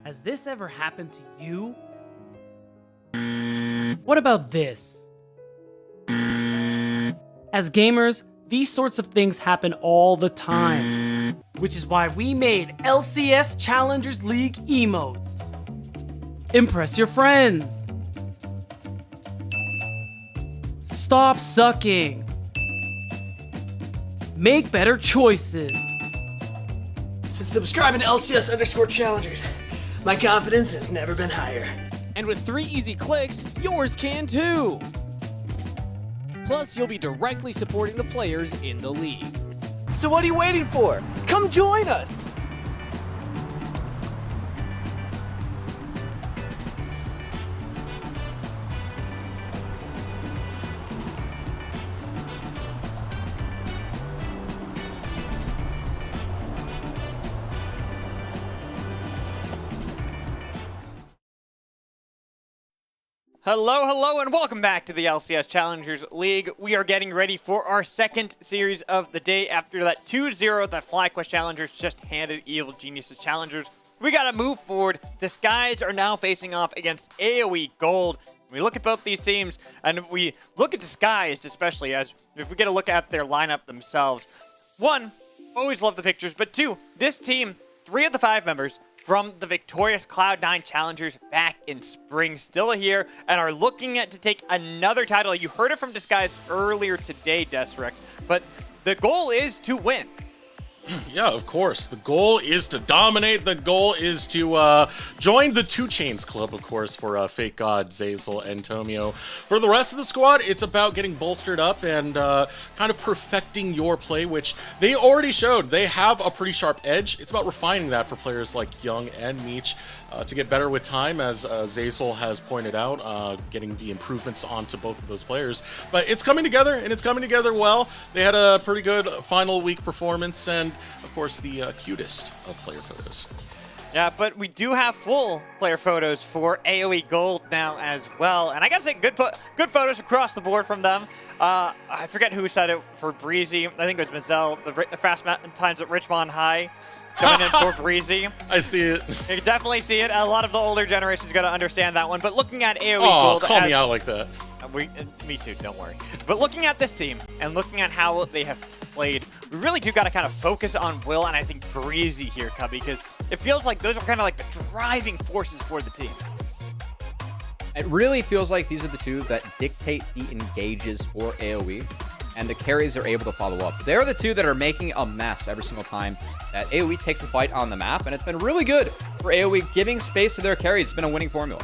Has this ever happened to you? What about this? As gamers, these sorts of things happen all the time, which is why we made LCS Challengers League emotes. Impress your friends. Stop sucking. Make better choices. Since subscribing to LCS Challengers, my confidence has never been higher. And with 3 easy clicks, yours can too! Plus, you'll be directly supporting the players in the league. So what are you waiting for? Come join us! Hello, and welcome back to the LCS Challengers League. We are getting ready for our second series of the day after that 2-0 that FlyQuest Challengers just handed Evil Geniuses Challengers. We gotta move forward. The Skies are now facing off against AOE Gold. We look at both these teams, and we look at the Skies especially, as if we get a look at their lineup themselves. 1, always love the pictures, but 2, this team, 3 of the 5 members from the victorious Cloud9 Challengers back in spring, still here, and are looking at to take another title. You heard it from Disguise earlier today, Desrex, but the goal is to win. Yeah, of course. The goal is to dominate. The goal is to join the 2 Chains Club, of course, for Fake God, Zazel, and Tomio. For the rest of the squad, it's about getting bolstered up and kind of perfecting your play, which they already showed. They have a pretty sharp edge. It's about refining that for players like Young and Meech to get better with time, as Zazel has pointed out, getting the improvements onto both of those players. But it's coming together, and it's coming together well. They had a pretty good final week performance, and of course, the cutest of player photos. Yeah, but we do have full player photos for AOE Gold now as well. And I gotta say, good photos across the board from them. I forget who said it for Breezy. I think it was Mazel, the fast times at Richmond High. Coming in for Breezy. I see it. You can definitely see it. A lot of the older generation's got to understand that one. But looking at AOE Oh, Gold, call me out like that. Me too, don't worry. But looking at this team and looking at how they have played, we really do got to kind of focus on Will and I think Breezy here, Cubby, because it feels like those are kind of like the driving forces for the team. It really feels like these are the 2 that dictate the engages for AOE, and the carries are able to follow up. They're the 2 that are making a mess every single time that AOE takes a fight on the map, and it's been really good for AOE giving space to their carries. It's been a winning formula.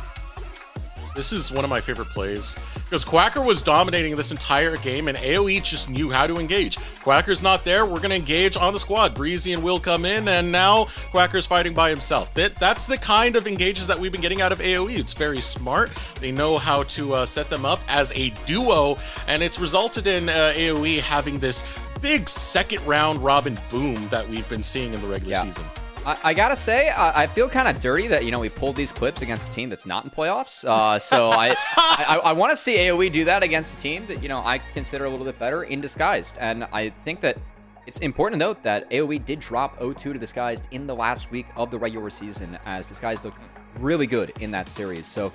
This is one of my favorite plays, because Quacker was dominating this entire game, and AOE just knew how to engage. Quacker's not there, we're going to engage on the squad. Breezy and Will come in, and now Quacker's fighting by himself. That's the kind of engages that we've been getting out of AOE. It's very smart. They know how to set them up as a duo, and it's resulted in AOE having this big second round robin boom that we've been seeing in the regular season. I gotta say, I feel kind of dirty that, we pulled these clips against a team that's not in playoffs. So I want to see AOE do that against a team that, I consider a little bit better in Disguised. And I think that it's important to note that AOE did drop 0-2 to Disguised in the last week of the regular season, as Disguised looked really good in that series. So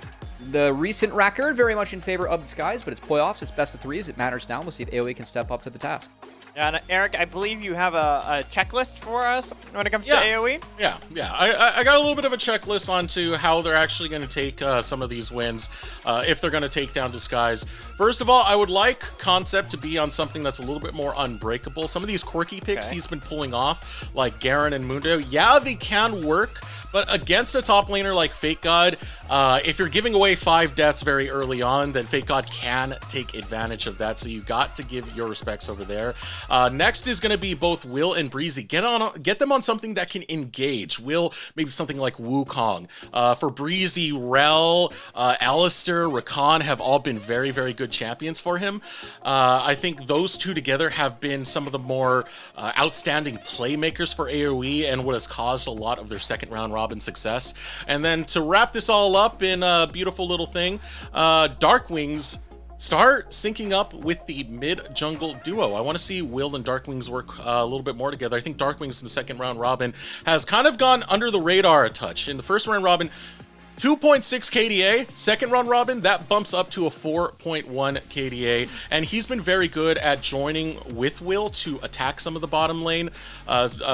the recent record very much in favor of Disguised, but it's playoffs, it's best of 3s, it matters now. We'll see if AOE can step up to the task. And Eric, I believe you have a checklist for us when it comes to AOE? Yeah. I got a little bit of a checklist onto how they're actually going to take some of these wins, if they're going to take down Disguise. First of all, I would like Concept to be on something that's a little bit more unbreakable. Some of these quirky picks he's been pulling off, like Garen and Mundo, yeah, they can work, but against a top laner like Fake God, if you're giving away 5 deaths very early on, then Fake God can take advantage of that, so you got to give your respects over there. Next is going to be both Will and Breezy. Get them on something that can engage. Will, maybe something like Wukong. For Breezy, Rel, Alistair, Rakan have all been very, very good champions for him. I think those 2 together have been some of the more outstanding playmakers for AOE and what has caused a lot of their second round robin success. And then to wrap this all up in a beautiful little thing, Darkwings start syncing up with the mid-jungle duo. I want to see Will and Darkwings work a little bit more together. I think Darkwings in the second round robin has kind of gone under the radar a touch. In the first round robin, 2.6 KDA. Second round robin, that bumps up to a 4.1 KDA, and he's been very good at joining with Will to attack some of the bottom lane,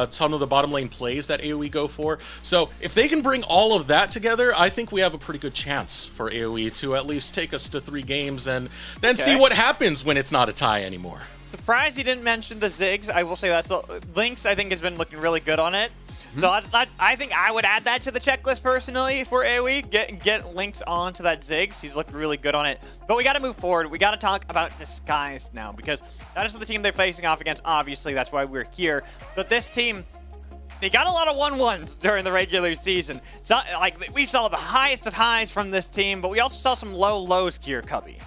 some of the bottom lane plays that AOE go for. So if they can bring all of that together, I think we have a pretty good chance for AOE to at least take us to 3 games and then see what happens when it's not a tie anymore. Surprised you didn't mention the Ziggs. I will say that's Lynx, I think, has been looking really good on it. So I think I would add that to the checklist personally for AoE. Get Lynx onto that Ziggs. He's looked really good on it. But we got to move forward. We got to talk about Disguised now, because that is the team they're facing off against. Obviously, that's why we're here. But this team, they got a lot of 1-1s during the regular season. So, like, we saw the highest of highs from this team, but we also saw some low lows here, Cubby.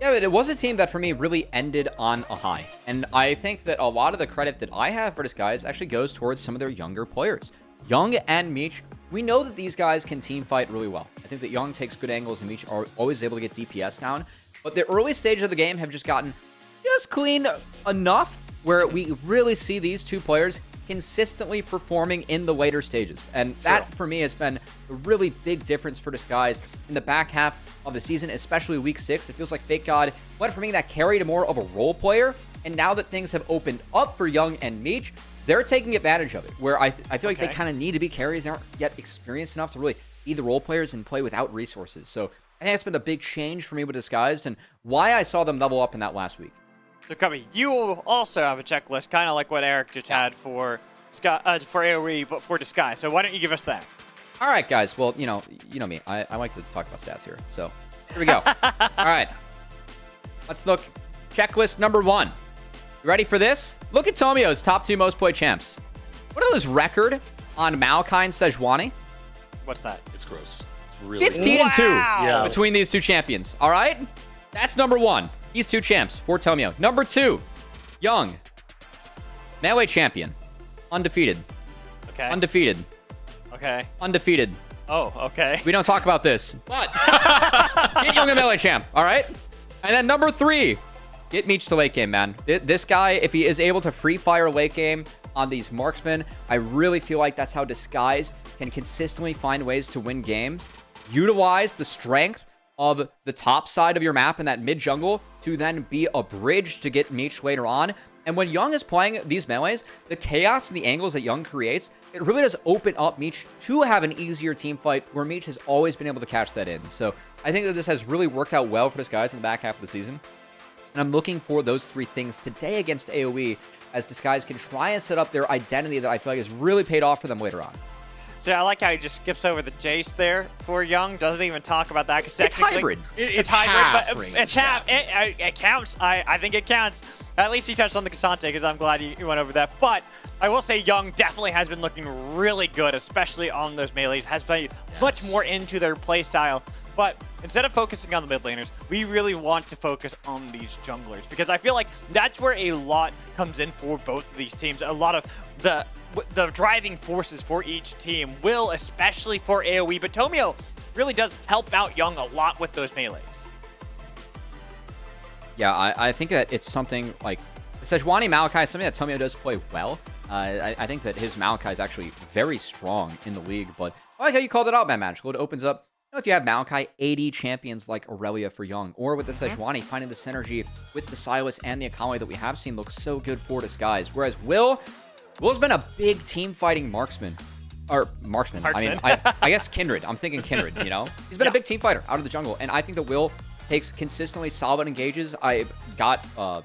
Yeah, but it was a team that for me really ended on a high. And I think that a lot of the credit that I have for Disguise actually goes towards some of their younger players. Young and Meech, we know that these guys can team fight really well. I think that Young takes good angles and Meech are always able to get DPS down. But the early stage of the game have just gotten just clean enough where we really see these two players consistently performing in the later stages. And that, for me, has been a really big difference for Disguise in the back half of the season, especially week 6. It feels like Fake God went from being that carry to more of a role player. And now that things have opened up for Young and Meech, they're taking advantage of it, where I feel like they kind of need to be carries. They aren't yet experienced enough to really be the role players and play without resources. So I think that's been a big change for me with Disguised and why I saw them level up in that last week. So, Cubby, you also have a checklist, kind of like what Eric just had for AoE, but for Disguise. So why don't you give us that? All right, guys. Well, you know me. I like to talk about stats here. So here we go. All right. Let's look. Checklist number 1. You ready for this? Look at Tomio's top 2 most played champs. What is his record on Maokai and Sejuani? What's that? It's gross. It's really 15-2 between these two champions. All right? That's number 1. These 2 champs for Tomio. Number 2, Young. Melee champion. Undefeated. Okay. Undefeated. Okay. Undefeated. Oh, okay. We don't talk about this. But get Young a melee champ, all right? And then number 3, get Meech to late game, man. This guy, if he is able to free fire late game on these marksmen, I really feel like that's how Disguise can consistently find ways to win games. Utilize the strength of the top side of your map in that mid jungle to then be a bridge to get Meech later on. And when Young is playing these melees, the chaos and the angles that Young creates, it really does open up Meech to have an easier team fight where Meech has always been able to catch that in. So I think that this has really worked out well for Disguise in the back half of the season. And I'm looking for those 3 things today against AoE as Disguise can try and set up their identity that I feel like has really paid off for them later on. So I like how he just skips over the Jace there for Young. Doesn't even talk about that. It's hybrid. It's hybrid, half. It's half. It counts. I think it counts. At least he touched on the Cassante, because I'm glad you went over that. But I will say Young definitely has been looking really good, especially on those melees. Has played much more into their playstyle. But instead of focusing on the mid laners, we really want to focus on these junglers, because I feel like that's where a lot comes in for both of these teams. A lot of the driving forces for each team will, especially for AoE, but Tomio really does help out Young a lot with those melees. Yeah, I think that it's something like Sejuani Maokai, something that Tomio does play well. I think that his Maokai is actually very strong in the league, but I like how you called it out, man. Magical. It opens up, if you have Maokai, 80 champions like Aurelia for Young, or with the Sejuani, finding the synergy with the Sylas and the Akali that we have seen looks so good for Disguise. Whereas Will's been a big team fighting marksman. Or marksman. I mean, I guess Kindred. I'm thinking Kindred, you know? He's been a big team fighter out of the jungle, and I think that Will takes consistently solid engages. I got, a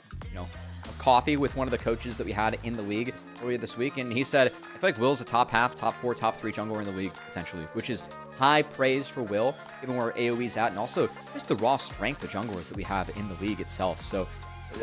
coffee with one of the coaches that we had in the league earlier this week, and he said, I feel like Will's a top 4, top 3 jungler in the league, potentially, which is high praise for Will, given where AoE's at, and also just the raw strength of junglers that we have in the league itself. So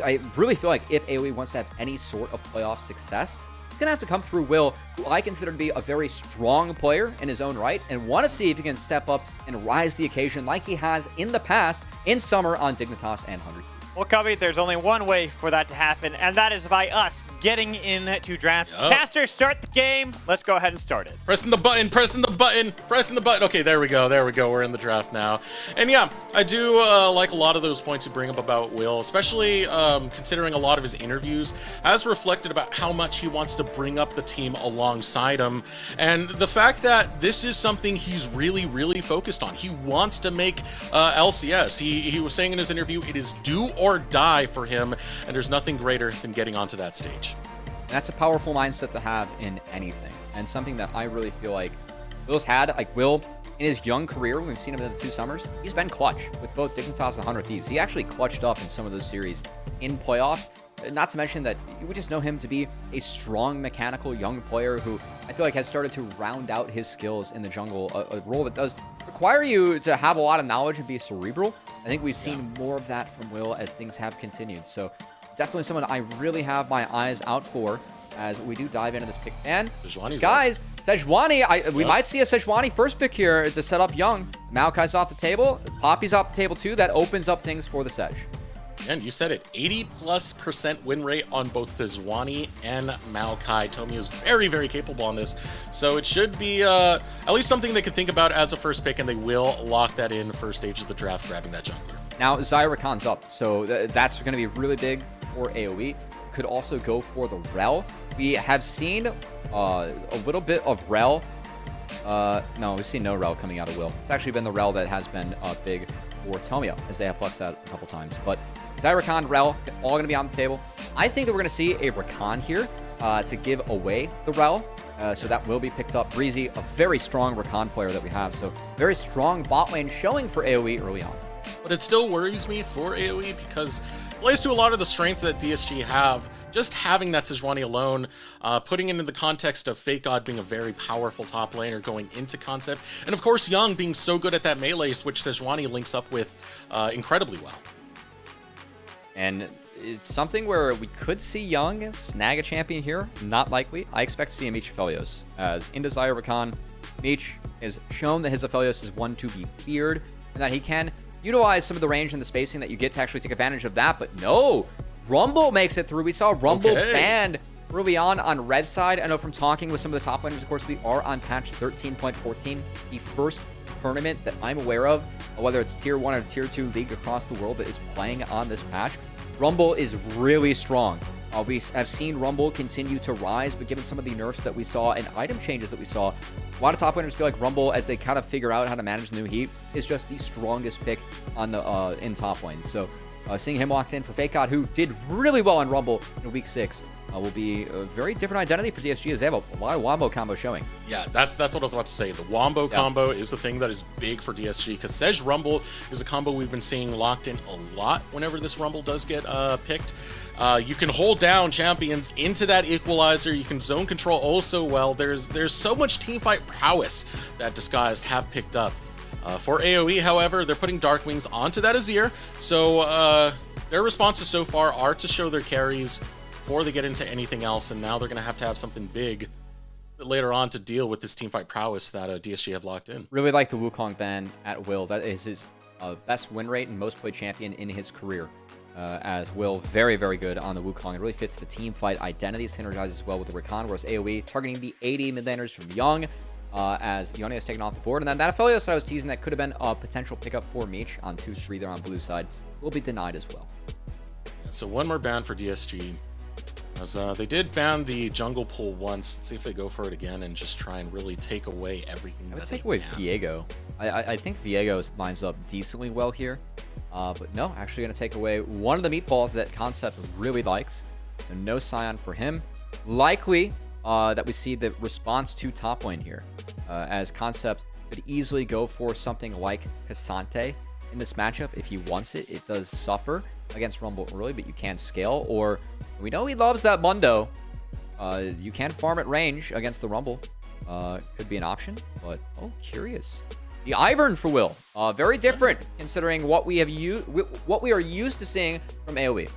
I really feel like if AoE wants to have any sort of playoff success, it's going to have to come through Will, who I consider to be a very strong player in his own right, and want to see if he can step up and rise the occasion like he has in the past in summer on Dignitas and 100. Well, Cubby, there's only one way for that to happen, and that is by us getting into draft. Yup. Caster, start the game. Let's go ahead and start it. Pressing the button, pressing the button, pressing the button. Okay, there we go, there we go. We're in the draft now. And yeah, I do like a lot of those points you bring up about Will, especially considering a lot of his interviews has reflected about how much he wants to bring up the team alongside him. And the fact that this is something he's really, really focused on. He wants to make LCS. He was saying in his interview, it is do or die for him, and there's nothing greater than getting onto that stage. That's a powerful mindset to have in anything, and something that I really feel like Will's had. Like Will, in his young career, when we've seen him in the 2 summers, he's been clutch with both Dignitas and 100 Thieves. He actually clutched up in some of those series in playoffs. Not to mention that we just know him to be a strong, mechanical young player who I feel like has started to round out his skills in the jungle, a role that does require you to have a lot of knowledge and be cerebral. I think we've seen more of that from Will as things have continued. So definitely someone I really have my eyes out for as we do dive into this pick. And guys, Sejuani, we might see a Sejuani first pick here to set up Young. Maokai's off the table. Poppy's off the table too. That opens up things for the Sej. And you said it, 80+% win rate on both Sejuani and Maokai. Tomio is very, very capable on this. So it should be at least something they can think about as a first pick, and they will lock that in first stage of the draft, grabbing that jungler. Now, Zyra Khan's up, so that's going to be really big for AOE. Could also go for the Rel. We have seen a little bit of Rel. No, we've seen no Rel coming out of Will. It's actually been the Rel that has been big for Tomio, as they have flexed out a couple times. But Zyra Khan, Rel, all going to be on the table. I think that we're going to see a Rakan here to give away the Rel. So that will be picked up. Breezy, a very strong Rakan player that we have. So very strong bot lane showing for AOE early on. But it still worries me for AOE because it plays to a lot of the strengths that DSG have. Just having that Sejuani alone, putting it in the context of Fake God being a very powerful top laner going into Concept. And of course, Young being so good at that melee, which Sejuani links up with incredibly well. And it's something where we could see Young snag a champion here. Not likely. I expect to see a Meech Aphelios. As in Desire Rakan, Meech has shown that his Aphelios is one to be feared, and that he can utilize some of the range and the spacing that you get to actually take advantage of that. But no, Rumble makes it through. We saw Rumble banned early on Red side. I know from talking with some of the top laners, of course, we are on patch 13.14, the first tournament that I'm aware of, whether it's tier 1 or tier 2 league across the world that is playing on this patch. Rumble is really strong. We have seen Rumble continue to rise, but given some of the nerfs that we saw and item changes that we saw, a lot of top laners feel like Rumble, as they kind of figure out how to manage the new heat, is just the strongest pick on the in top lane. So seeing him locked in for Fake God, who did really well on Rumble in week 6, will be a very different identity for DSG, as they have a lot of wombo combo showing. Yeah, that's what I was about to say. The wombo combo is the thing that is big for DSG, because Sej Rumble is a combo we've been seeing locked in a lot whenever this Rumble does get picked. You can hold down champions into that equalizer. You can zone control also well. There's so much teamfight prowess that Disguised have picked up. For AOE, however, they're putting Dark Wings onto that Azir. So their responses so far are to show their carries before they get into anything else, and now they're going to have something big later on to deal with this teamfight prowess that DSG have locked in. Really like the Wukong ban at Will. That is his best win rate and most played champion in his career. As Will, very, very good on the Wukong. It really fits the team fight identity, synergizes well with the Rakan, whereas AOE targeting the 80 mid laners from Young, as Yone has taken off the board. And then that Aphelios that I was teasing that could have been a potential pickup for Meech on 2-3 there on blue side will be denied as well. So one more ban for DSG. As they did ban the jungle pull once. Let's see if they go for it again and just try and really take away everything. I would take away Viego. I think Viego lines up decently well here. But no, actually going to take away one of the meatballs that Concept really likes. So no Scion for him. Likely that we see the response to top lane here. As Concept could easily go for something like Cassante in this matchup if he wants it. It does suffer against Rumble early, but you can scale. Or we know he loves that Mundo. You can farm at range against the Rumble. Could be an option, but curious. The Ivern for Will, very different considering what we are used to seeing from AOE.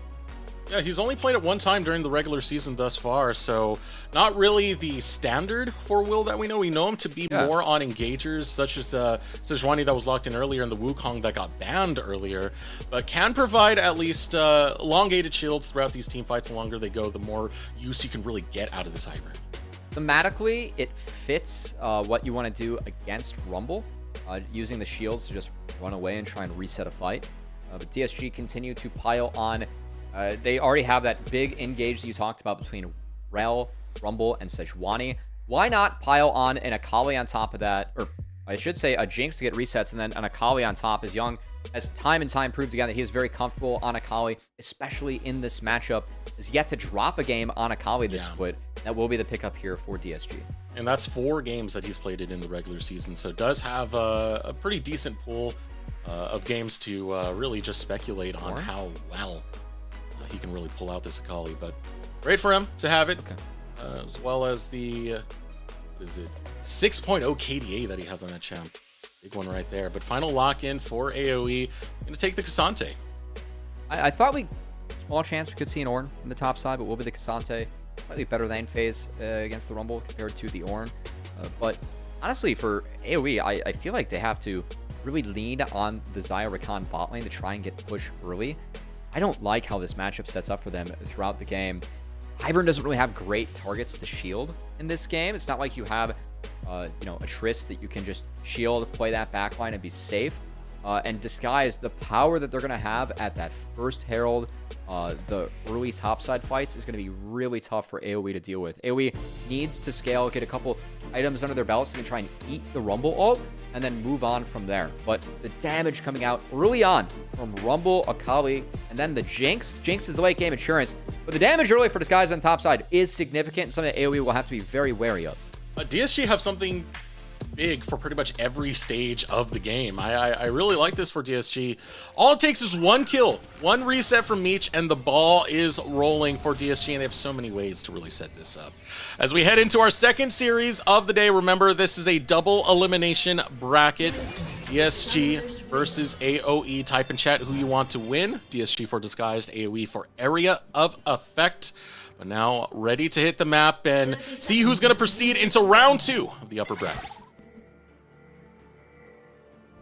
Yeah, he's only played it one time during the regular season thus far, so not really the standard for Will that we know. We know him to be more on engagers, such as Sejuani that was locked in earlier and the Wukong that got banned earlier, but can provide at least elongated shields throughout these team fights. The longer they go, the more use you can really get out of this Ivern. Thematically, it fits what you want to do against Rumble, using the shields to just run away and try and reset a fight. But DSG continue to pile on. They already have that big engage that you talked about between Rel, Rumble, and Sejuani. Why not pile on an Akali on top of that? Or I should say a Jinx to get resets, and then an Akali on top. As Young has time and time proved again that he is very comfortable on Akali, especially in this matchup. Is yet to drop a game on Akali this split. That will be the pickup here for DSG. And that's 4 games that he's played it in the regular season, so does have a pretty decent pool of games to really just speculate on how well he can really pull out this Akali. But great for him to have it, as well as the what is it, 6.0 KDA that he has on that champ. Big one right there. But final lock-in for AOE. Gonna take the Cassante. I thought small chance we could see an Ornn in the top side, but will be the Cassante. Slightly better lane phase against the Rumble compared to the Ornn. But honestly, for AOE, I feel like they have to really lean on the Xayah Rakan bot lane to try and get push early. I don't like how this matchup sets up for them throughout the game. Ivern doesn't really have great targets to shield in this game. It's not like you have, a Triss that you can just shield, play that backline, and be safe. And Disguise, the power that they're going to have at that first Herald, the early topside fights is going to be really tough for AoE to deal with. AoE needs to scale, get a couple items under their belts, and try and eat the Rumble ult, and then move on from there. But the damage coming out early on from Rumble, Akali, and then the Jinx. Jinx is the late game insurance, but the damage early for Disguise on top side is significant, and something that AoE will have to be very wary of. DSG have something big for pretty much every stage of the game. I really like this for DSG. All it takes is one kill, one reset from Meech, and the ball is rolling for DSG, and they have so many ways to really set this up. As we head into our second series of the day, remember this is a double elimination bracket. DSG versus AOE. Type in chat who you want to win. DSG for Disguised, AOE for Area of Effect. But now ready to hit the map and see who's going to proceed into round 2 of the upper bracket.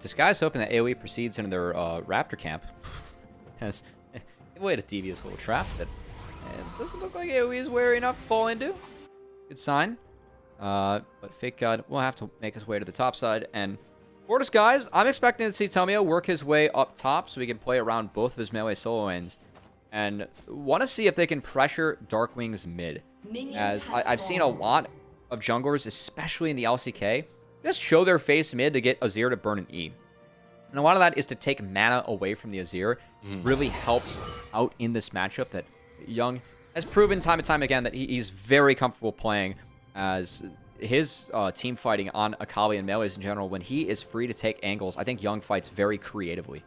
Disguise hoping that AoE proceeds into their Raptor camp. Has laid a devious little trap that doesn't look like AoE is wary enough to fall into. Good sign. But Fake God will have to make his way to the top side. And for Disguise, I'm expecting to see Tomio work his way up top so he can play around both of his melee solo lanes. And want to see if they can pressure Darkwing's mid. As I've seen a lot of junglers, especially in the LCK, just show their face mid to get Azir to burn an E. And a lot of that is to take mana away from the Azir. Really helps out in this matchup that Young has proven time and time again that he's very comfortable playing, as his team fighting on Akali and melees in general. When he is free to take angles, I think Young fights very creatively.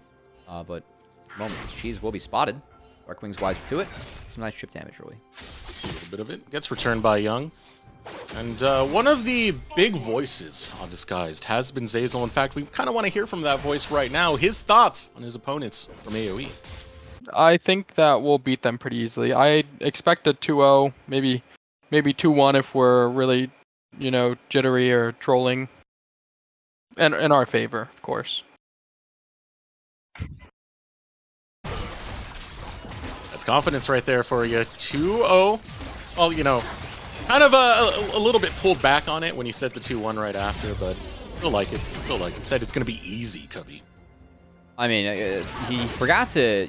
But at the moment, Cheese will be spotted. Darkwing's wise to it. Some nice chip damage early. A little bit of it gets returned by Young. And one of the big voices on Disguised has been Zeyzal. In fact, we kind of want to hear from that voice right now. His thoughts on his opponents from AoE. I think that we'll beat them pretty easily. I expect a 2-0, maybe 2-1 if we're really, jittery or trolling. And in our favor, of course. That's confidence right there for you. 2-0. Well, kind of a little bit pulled back on it when he said the 2-1 right after, but still like it. Said it's going to be easy, Cubby. I mean, he forgot to,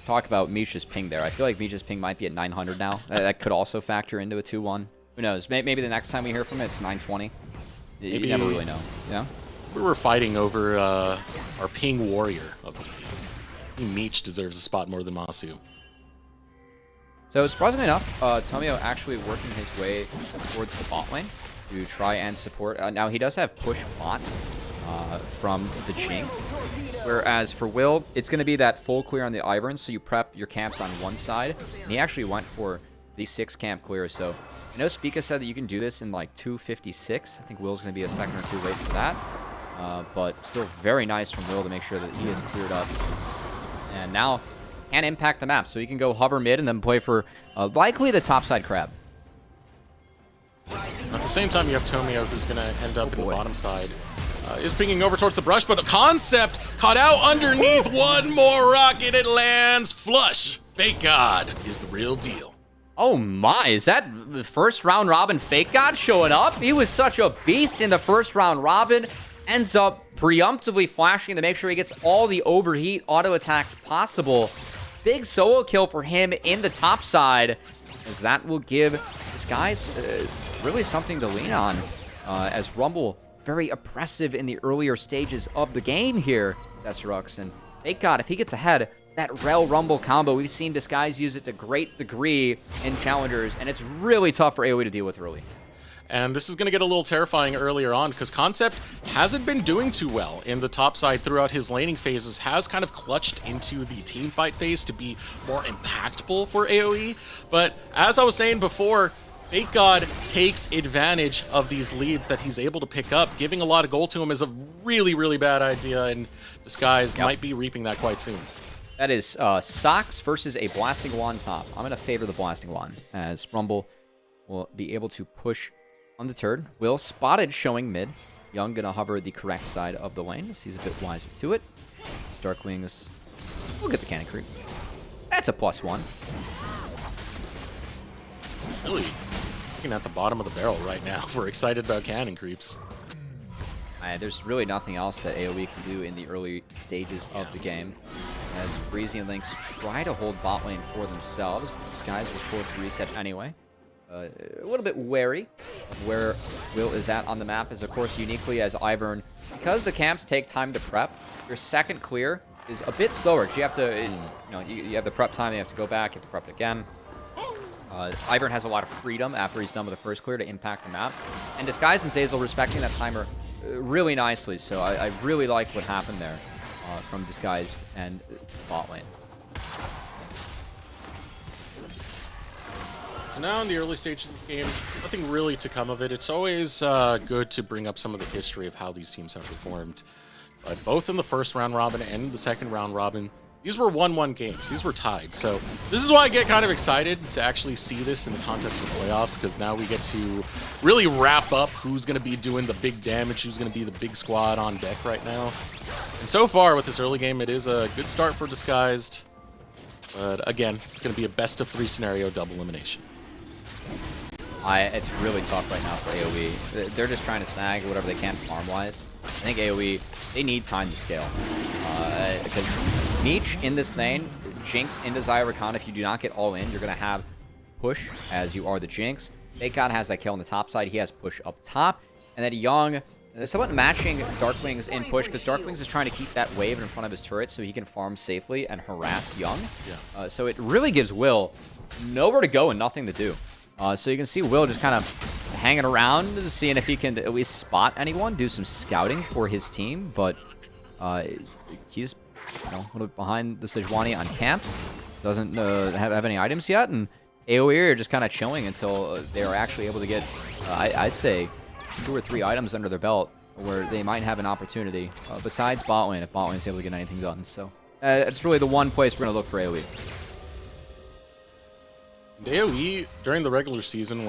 talk about Misha's ping there. I feel like Misha's ping might be at 900 now. That could also factor into a 2-1. Who knows? Maybe the next time we hear from it, it's 920. You never really know. Yeah. We were fighting over our ping warrior. Meech deserves a spot more than Masu. So surprisingly enough, Tomio actually working his way towards the bot lane to try and support. Now he does have push bot from the Jinx, whereas for Will, it's going to be that full clear on the Ivern, so you prep your camps on one side, and he actually went for the 6 camp clear. So I know Spica said that you can do this in like 256. I think Will's going to be a second or two late for that, but still very nice from Will to make sure that he is cleared up. And now can impact the map. So he can go hover mid and then play for likely the topside crab. At the same time, you have Tomio, who's going to end up in the bottom side. Is pinging over towards the brush, but a Concept caught out underneath. One more rocket, it lands flush. Fake God is the real deal. Oh my, is that the first round robin Fake God showing up? He was such a beast in the first round robin. Ends up preemptively flashing to make sure he gets all the overheat auto attacks possible. Big solo kill for him in the top side, as that will give this guys really something to lean on, as Rumble very oppressive in the earlier stages of the game here, Desrux. And thank God, if he gets ahead, that Rel Rumble combo, we've seen Disguise use it to great degree in Challengers, and it's really tough for AoE to deal with early. And this is going to get a little terrifying earlier on, because Concept hasn't been doing too well in the top side throughout his laning phases, has kind of clutched into the team fight phase to be more impactful for AoE. But as I was saying before, Fake God takes advantage of these leads that he's able to pick up. Giving a lot of gold to him is a really, really bad idea, and Disguise might be reaping that quite soon. That is Socks versus a Blasting Wand top. I'm going to favor the Blasting Wand, as Rumble will be able to push on the turn. Will spotted showing mid. Young going to hover the correct side of the lane, so he's a bit wiser to it. Starklings will get the cannon creep. That's a +1. Really looking at the bottom of the barrel right now if we're excited about cannon creeps. There's really nothing else that AoE can do in the early stages of the game, as Breezy and Lynx try to hold bot lane for themselves. Disguise will force reset anyway. A little bit wary of where Will is at on the map, as of course uniquely as Ivern, because the camps take time to prep, your second clear is a bit slower. You have to, you have the prep time, you have to go back, you have to prep it again. Ivern has a lot of freedom after he's done with the first clear to impact the map, and Disguise and Zeyzal respecting that timer really nicely. So I really like what happened there from Disguised and bot lane. So now in the early stages of this game, nothing really to come of it. It's always good to bring up some of the history of how these teams have performed. But both in the first round robin and the second round robin, these were 1-1 games. These were tied. So this is why I get kind of excited to actually see this in the context of playoffs, because now we get to really wrap up who's going to be doing the big damage, who's going to be the big squad on deck right now. And so far with this early game, it is a good start for Disguised. But again, it's going to be a best-of-3 scenario double elimination. It's really tough right now for AoE. They're just trying to snag whatever they can farm-wise. I think AoE, they need time to scale. Because Niche in this lane, Jinx into Zyrakan, if you do not get all in, you're going to have push as you are the Jinx. Fakeon has that kill on the top side. He has push up top. And then Young, somewhat matching Darkwings in push, because Darkwings is trying to keep that wave in front of his turret so he can farm safely and harass Young. Yeah. So it really gives Will nowhere to go and nothing to do. So you can see Will just kind of hanging around, seeing if he can at least spot anyone, do some scouting for his team. But he's a little bit behind the Sejuani on camps. Doesn't have any items yet. And AoE are just kind of chilling until they are actually able to get, I'd say, 2 or 3 items under their belt where they might have an opportunity. Besides bot lane, if bot lane is able to get anything done. So it's really the one place we're going to look for AoE. And AoE, during the regular season,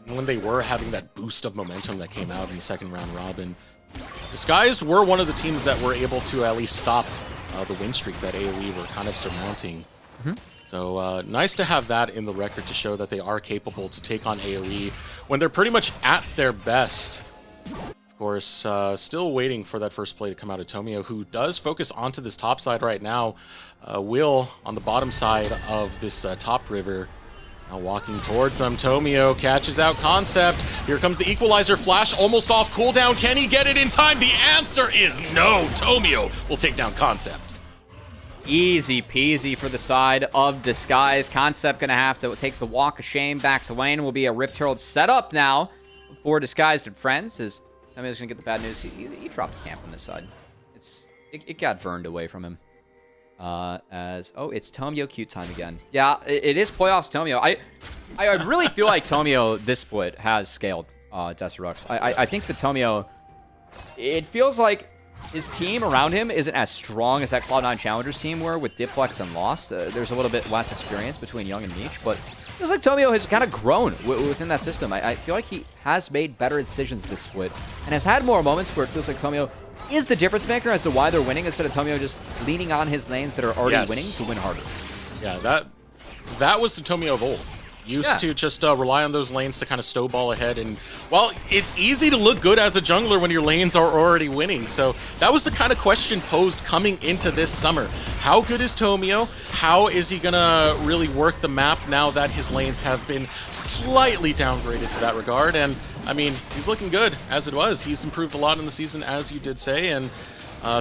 when they were having that boost of momentum that came out in the second round robin, Disguised were one of the teams that were able to at least stop the win streak that AoE were kind of surmounting. So nice to have that in the record to show that they are capable to take on AoE when they're pretty much at their best. Of course, still waiting for that first play to come out of Tomio, who does focus onto this top side right now. Will on the bottom side of this top river. Now walking towards him, Tomio catches out Concept. Here comes the equalizer flash, almost off cooldown. Can he get it in time? The answer is no. Tomio will take down Concept. Easy peasy for the side of Disguise. Concept going to have to take the walk of shame back to lane. Will be a Rift Herald set up now for Disguised and friends. As Tomio's going to get the bad news. He dropped the camp on this side. It got burned away from him. It's Tomio cute time again. Yeah, it is playoffs Tomio. I really feel like Tomio this split has scaled Desirux. I think that Tomio, it feels like his team around him isn't as strong as that Cloud9 Challengers team were with Diplex and Lost. There's a little bit less experience between Young and Meech, but it feels like Tomio has kind of grown within that system. I feel like he has made better decisions this split and has had more moments where it feels like Tomio is the difference maker as to why they're winning instead of Tomio just leaning on his lanes that are already winning to win harder. Yeah, that was the Tomio of old. Used to just rely on those lanes to kind of snowball ahead. And, well, it's easy to look good as a jungler when your lanes are already winning. So that was the kind of question posed coming into this summer. How good is Tomio? How is he going to really work the map now that his lanes have been slightly downgraded to that regard? And, I mean, he's looking good as it was. He's improved a lot in the season, as you did say, and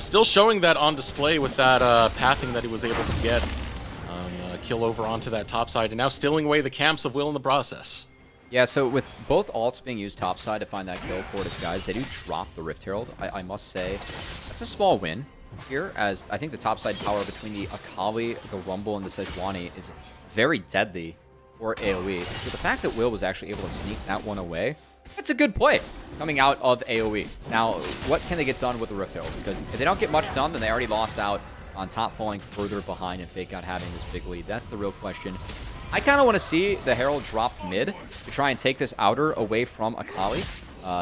still showing that on display with that pathing that he was able to get. Kill over onto that top side, and now stealing away the camps of Will in the process. Yeah, so with both ults being used topside to find that kill for Disguise, they do drop the Rift Herald. I must say, that's a small win here, as I think the topside power between the Akali, the Rumble, and the Sejuani is very deadly for AOE. So the fact that Will was actually able to sneak that one away, that's a good play coming out of AOE. Now, what can they get done with the Rift Herald? Because if they don't get much done, then they already lost out on top falling further behind and Fake God having this big lead. That's the real question. I kind of want to see the Herald drop mid to try and take this outer away from Akali.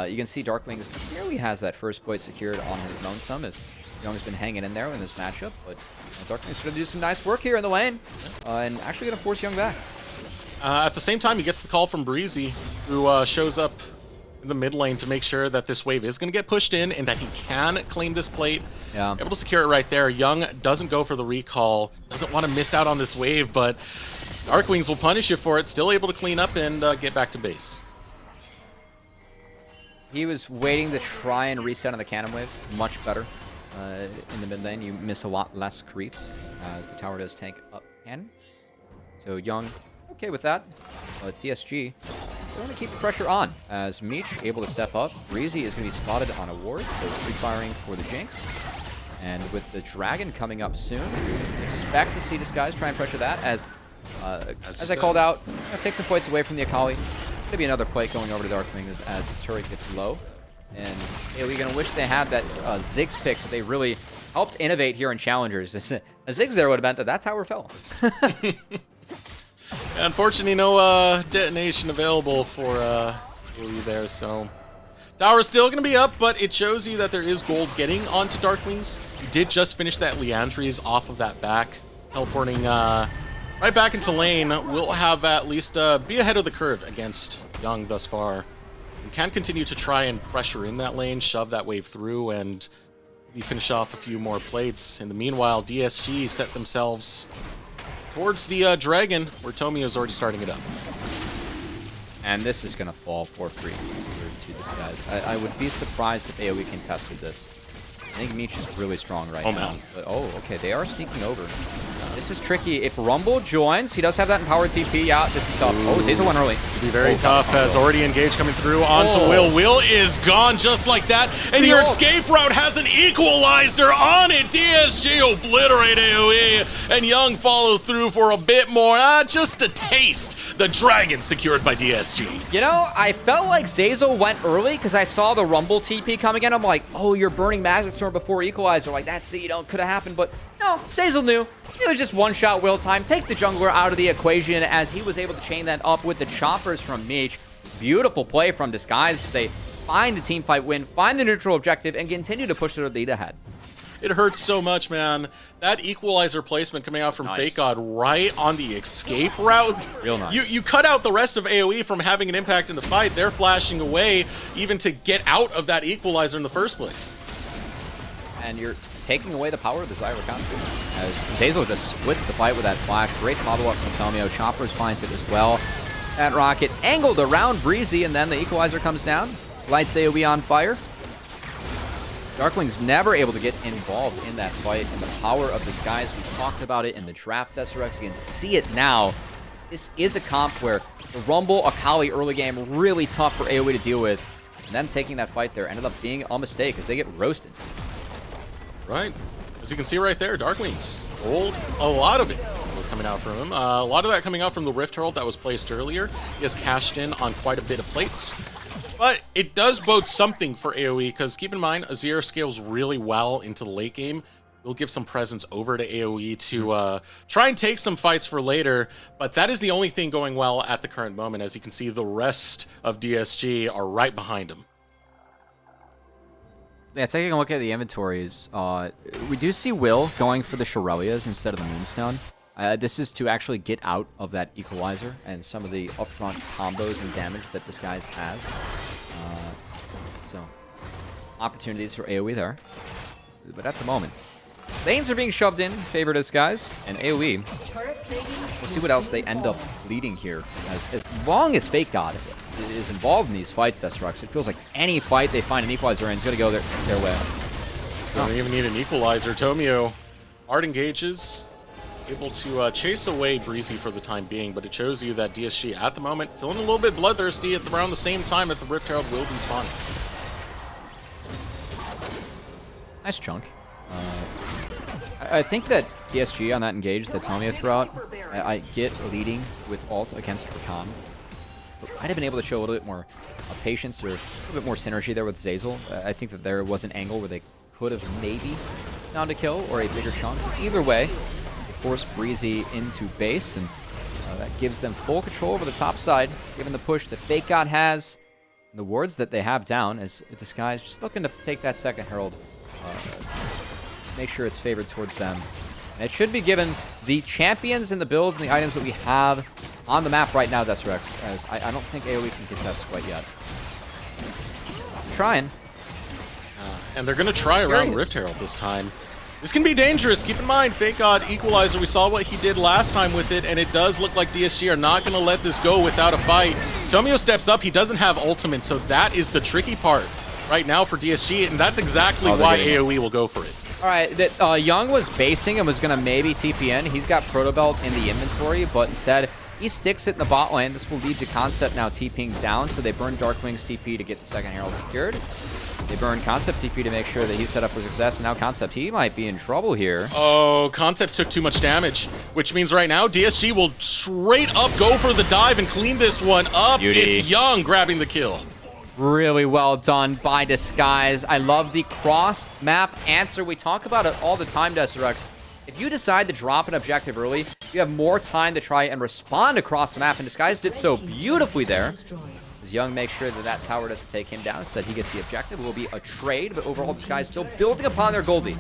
You can see Darkwings nearly has that first point secured on his Lonesome as Young's been hanging in there in this matchup, but Darkwings going to do some nice work here in the lane and actually going to force Young back. At the same time, he gets the call from Breezy, who shows up in the mid lane to make sure that this wave is going to get pushed in and that he can claim this plate. Yeah. Able to secure it right there. Young doesn't go for the recall, doesn't want to miss out on this wave, but Darkwings will punish you for it. Still able to clean up and get back to base. He was waiting to try and reset on the cannon wave. Much better. In the mid lane, you miss a lot less creeps as the tower does tank up cannon. So Young, okay with that. But DSG, they're going to keep the pressure on as Meech able to step up. Breezy is going to be spotted on a ward, so free firing for the Jinx. And with the Dragon coming up soon, expect to see Disguise try and pressure that as I called out, take some points away from the Akali. Going to be another play going over to Darkwings as this turret gets low. And we're going to wish they had that Ziggs pick that they really helped innovate here in Challengers. A Ziggs there would have meant that tower fell. Unfortunately, no detonation available for you there, so tower's still going to be up, but it shows you that there is gold getting onto Darkwings. You did just finish that Leandries off of that back, teleporting right back into lane. Will have at least be ahead of the curve against Young thus far. You can continue to try and pressure in that lane, shove that wave through, and maybe finish off a few more plates. In the meanwhile, DSG set themselves towards the Dragon, where Tomio is already starting it up. And this is going to fall for free to Disguise. I would be surprised if AoE contested this. I think Meech is really strong right now. Man. But, okay, they are sneaking over. This is tricky. If Rumble joins, he does have that Empowered TP. Yeah, this is tough. Oh, Zazel went early. Be very tough as already engaged coming through onto Will. Will is gone just like that. And your escape route has an equalizer on it. DSG obliterate AoE. And Young follows through for a bit more. Just a taste. The Dragon secured by DSG. You know, I felt like Zazel went early because I saw the Rumble TP coming in. I'm like, oh, you're burning Magnet Storm before equalizer. Like, that's, could have happened. But no, Zazel knew. It was just one-shot Will time. Take the jungler out of the equation as he was able to chain that up with the choppers from Meech. Beautiful play from Disguise. They find the teamfight win, find the neutral objective, and continue to push their lead ahead. It hurts so much, man. That equalizer placement coming out from Fake God right on the escape route. Real nice. You cut out the rest of AoE from having an impact in the fight. They're flashing away even to get out of that equalizer in the first place. And you're taking away the power of the Zyra Khan too, as Zazel just splits the fight with that flash. Great follow-up from Tomio. Choppers finds it as well. That rocket angled around Breezy, and then the equalizer comes down. Lights AoE on fire. Darkling's never able to get involved in that fight, and the power of Disguise, we talked about it in the draft SRX. You can see it now. This is a comp where the Rumble, Akali early game, really tough for AoE to deal with. And them taking that fight there ended up being a mistake as they get roasted. Right. As you can see right there, Darkwings. Gold, a lot of it coming out from him. A lot of that coming out from the Rift Herald that was placed earlier. He has cashed in on quite a bit of plates. But it does bode something for AoE, because keep in mind, Azir scales really well into the late game. We'll give some presence over to AoE to try and take some fights for later, but that is the only thing going well at the current moment. As you can see, the rest of DSG are right behind him. Yeah, taking a look at the inventories, we do see Will going for the Shirelias instead of the Moonstone. This is to actually get out of that Equalizer and some of the upfront combos and damage that Disguised has. So, opportunities for AoE there. But at the moment, lanes are being shoved in favor of Disguised, and AoE, we'll see what else they end up leading here. As long as Fake God is involved in these fights, Destructs, it feels like any fight they find an Equalizer in is going to go their way. Don't even need an Equalizer. Tomio hard engages, able to chase away Breezy for the time being, but it shows you that DSG at the moment feeling a little bit bloodthirsty at around the same time that the Rift Herald will be spawning. Nice chunk. I think that DSG on that engage that Tomio threw out, I get leading with ult against Rakan. I'd have been able to show a little bit more patience or a little bit more synergy there with Zeyzal. I think that there was an angle where they could have maybe found a kill or a bigger chunk. Either way, they force Breezy into base, and that gives them full control over the top side, given the push that Fake God has, and the wards that they have down as Disguise just looking to take that second Herald, make sure it's favored towards them. And it should be given the champions and the builds and the items that we have on the map right now, Desurex, as I don't think AoE can contest quite yet. Trying. And they're going to try around Rift Herald this time. This can be dangerous. Keep in mind, Fake God Equalizer, we saw what he did last time with it, and it does look like DSG are not going to let this go without a fight. Tomio steps up. He doesn't have ultimate, so that is the tricky part right now for DSG, and that's exactly why AoE will go for it. All right, that Young was basing and was going to maybe TP in. He's got Proto Belt in the inventory, but instead he sticks it in the bot lane. This will lead to Concept now TPing down, so they burn Darkwing's TP to get the second Herald secured. They burn Concept TP to make sure that he's set up for success, and now Concept, he might be in trouble here. Oh, Concept took too much damage, which means right now DSG will straight up go for the dive and clean this one up. Beauty. It's Young grabbing the kill. Really well done by Disguise. I love the cross-map answer. We talk about it all the time, Desurex. If you decide to drop an objective early, you have more time to try and respond across the map, and Disguise did so beautifully there. As Young makes sure that that tower doesn't take him down, instead he gets the objective. It will be a trade, but overall Disguise still building upon their gold lead.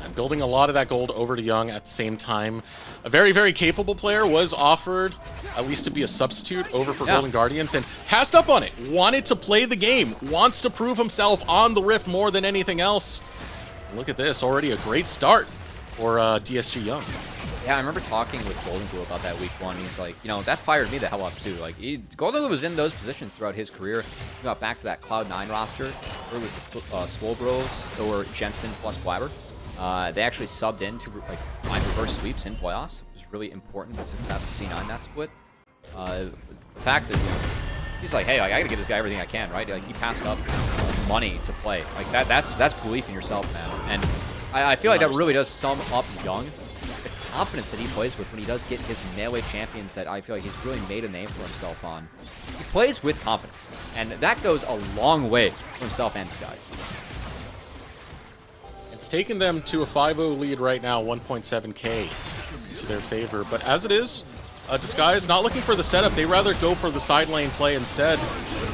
And building a lot of that gold over to Young at the same time. A very, very capable player was offered at least to be a substitute over for Golden Guardians and passed up on it. Wanted to play the game. Wants to prove himself on the Rift more than anything else. And look at this. Already a great start for DSG Young. Yeah, I remember talking with Golden Glue about that week one. He's like, you know, that fired me the hell up too. Like, Golden Glue was in those positions throughout his career. He got back to that Cloud9 roster, where it was the Swole Bros or Jensen plus Blabber. They actually subbed in to like find reverse sweeps in playoffs. It was really important to the success of C9 that split. The fact that, you know, he's like, hey, like, I gotta give this guy everything I can, right? Like, he passed up money to play. Like that's belief in yourself, man. And I feel like that really does sum up Young. The confidence that he plays with when he does get his melee champions that I feel like he's really made a name for himself on. He plays with confidence, and that goes a long way for himself and Disguise. It's taken them to a 5-0 lead right now, 1.7k to their favor. But as it is, Disguise not looking for the setup. They rather go for the side lane play instead.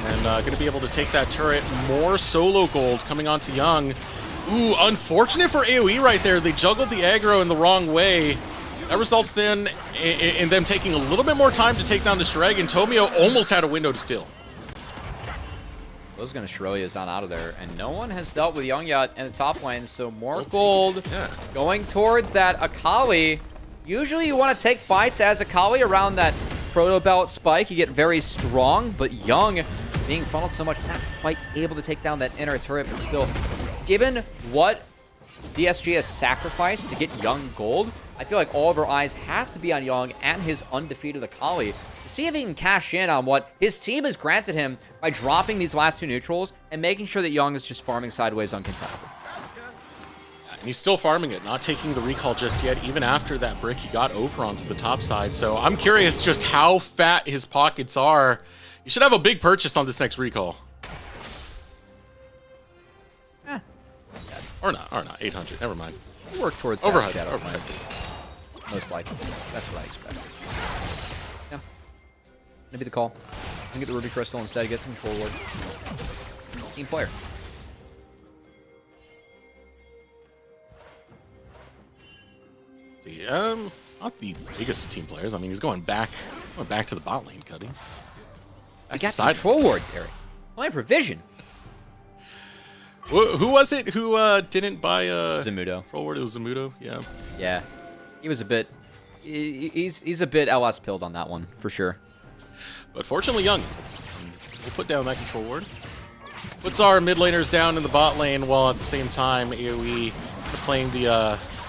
And going to be able to take that turret. More solo gold coming onto Young. Ooh, unfortunate for AoE right there. They juggled the aggro in the wrong way. That results then in them taking a little bit more time to take down this dragon. Tomio almost had a window to steal. Those going to Shirelia's on out of there, and no one has dealt with Young yet in the top lane, so more gold going towards that Akali. Usually you want to take fights as Akali around that Proto Belt spike. You get very strong, but Young being funneled so much, not quite able to take down that inner turret, but still, given what DSG has sacrificed to get Young gold, I feel like all of our eyes have to be on Young and his undefeated Akali to see if he can cash in on what his team has granted him by dropping these last two neutrals and making sure that Young is just farming sideways uncontested. And he's still farming it, not taking the recall just yet, even after that brick he got over onto the top side. So I'm curious just how fat his pockets are. You should have a big purchase on this next recall. Or not. 800. Never mind. We'll work towards Overhyped. that shadow. Overhyped. Most likely. That's what I expect. Yeah. Gonna be the call. He's gonna get the Ruby Crystal instead. Get some control ward. Team player. See, not the biggest of team players. I mean, he's going back to the bot lane, Cuddy. I got control ward, Gary. Playing for Vision. Who was it who didn't buy Zamudo. control ward? It was Zamudo. Yeah. Yeah. He was a bit. He's a bit LS pilled on that one for sure. But fortunately, Young is. We'll put down that control ward. Puts our mid laners down in the bot lane while at the same time AOE are playing the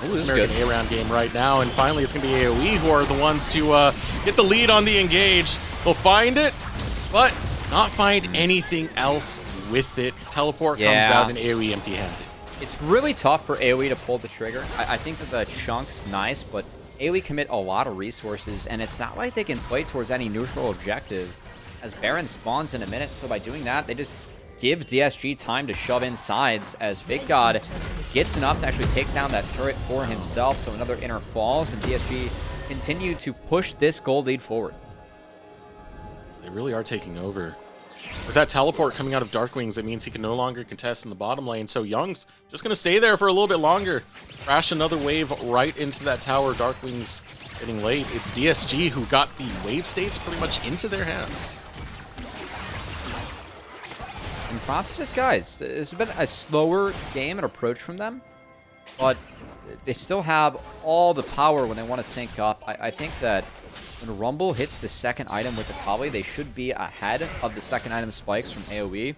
American A-round game right now. And finally, it's going to be AOE who are the ones to get the lead on the engage. They'll find it, but not find anything else with it. Teleport comes out and AOE empty-handed. It's really tough for AOE to pull the trigger. I think that the chunk's nice, but AOE commit a lot of resources, and it's not like they can play towards any neutral objective as Baron spawns in a minute. So by doing that, they just give DSG time to shove in sides as Fake God gets enough to actually take down that turret for himself. So another inner falls, and DSG continue to push this gold lead forward. They really are taking over. With that teleport coming out of Darkwings, it means he can no longer contest in the bottom lane. So Young's just going to stay there for a little bit longer. Crash another wave right into that tower. Darkwings getting late. It's DSG who got the wave states pretty much into their hands. And props to this, guys. It's been a slower game and approach from them, but they still have all the power when they want to sync up. I think that when Rumble hits the second item with the Kali, they should be ahead of the second item spikes from AoE.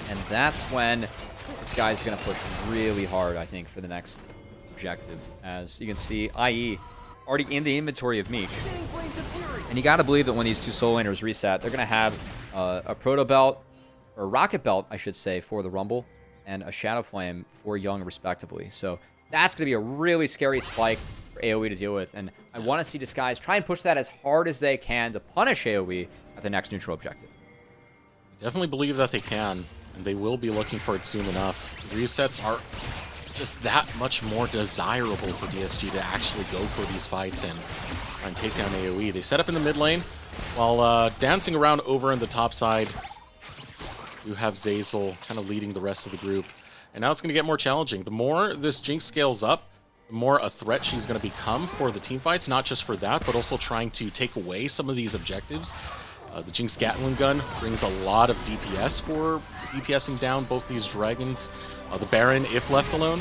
And that's when this guy's going to push really hard, I think, for the next objective. As you can see, IE already in the inventory of Meech. And you got to believe that when these two solo laners reset, they're going to have a Proto Belt, or Rocket Belt, I should say, for the Rumble, and a Shadow Flame for Young, respectively. So that's going to be a really scary spike for AoE to deal with, and I want to see Disguise try and push that as hard as they can to punish AoE at the next neutral objective. Definitely believe that they can, and they will be looking for it soon enough. Resets are just that much more desirable for DSG to actually go for these fights and try and take down AoE. They set up in the mid lane while dancing around over in the top side. You have Zeyzal kind of leading the rest of the group. And now it's going to get more challenging. The more this Jinx scales up, the more a threat she's going to become for the team fights, not just for that, but also trying to take away some of these objectives. The Jinx Gatling gun brings a lot of DPS for DPSing down both these dragons. The Baron, if left alone.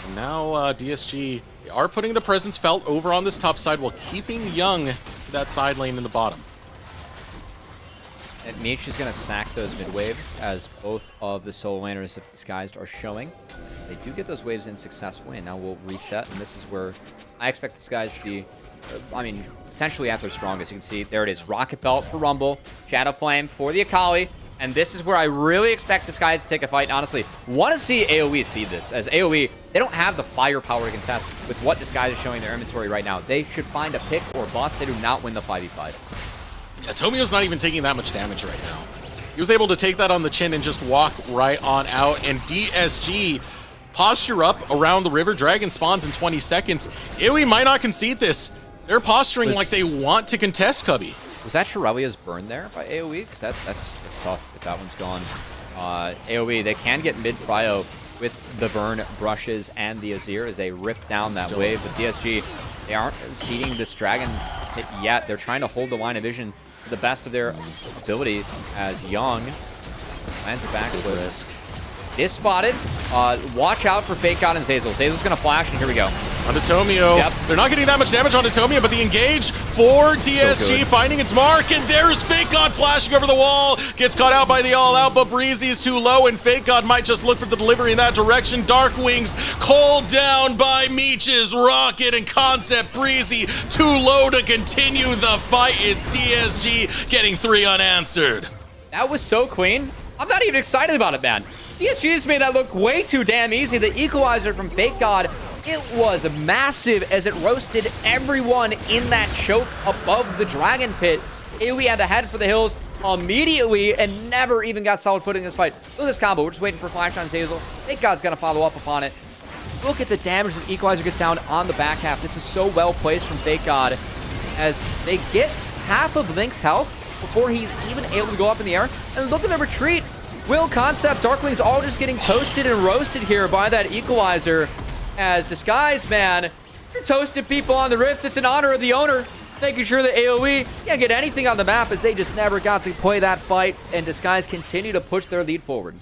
And now DSG are putting the presence felt over on this top side while keeping Young to that side lane in the bottom. And Meech is going to sack those mid waves, as both of the solo laners of Disguised are showing. They do get those waves in successfully, and now we'll reset. And this is where I expect Disguised to be, potentially at their strongest. You can see, there it is. Rocket Belt for Rumble, Shadow Flame for the Akali. And this is where I really expect Disguised to take a fight. And honestly, want to see AoE see this. As AoE, they don't have the firepower to contest with what Disguised is showing in their inventory right now. They should find a pick or bust. They do not win the 5v5. Yeah, Tomio's not even taking that much damage right now. He was able to take that on the chin and just walk right on out. And DSG posture up around the river. Dragon spawns in 20 seconds. AoE might not concede this. They're posturing like they want to contest Cubby. Was that Shirelia's burn there by AoE? Because that's tough if that one's gone. AoE, they can get mid-prio with the burn brushes and the Azir as they rip down that wave. But DSG, they aren't seeding this dragon hit yet. They're trying to hold the line of vision to the best of their ability as Young lands it back with risk. Is spotted. Watch out for Fake God and Zeyzal. Zeyzal's going to flash, and here we go. Onto Tomio. Yep. They're not getting that much damage onto Tomio, but the engage for DSG finding its mark, and there's Fake God flashing over the wall. Gets caught out by the all-out, but Breezy's too low, and Fake God might just look for the delivery in that direction. Darkwings called down by Meech's Rocket and Concept. Breezy too low to continue the fight. It's DSG getting 3 unanswered. That was so clean. I'm not even excited about it, man. DSG just made that look way too damn easy. The equalizer from Fake God, it was massive as it roasted everyone in that choke above the dragon pit. AoE had to head for the hills. immediately and never even got solid footing in this fight. Look at this combo. We're just waiting for Flash on Zeyzal. Fake God's going to follow up upon it. Look at the damage that Equalizer gets down on the back half. This is so well placed from Fake God as they get half of Link's health before he's even able to go up in the air. And look at the retreat. Will Concept, Darkling's all just getting toasted and roasted here by that Equalizer. As Disguise, man, you're toasting people on the Rift. It's an honor of the owner. Making sure that AOE can't get anything on the map as they just never got to play that fight. And Disguise continue to push their lead forward.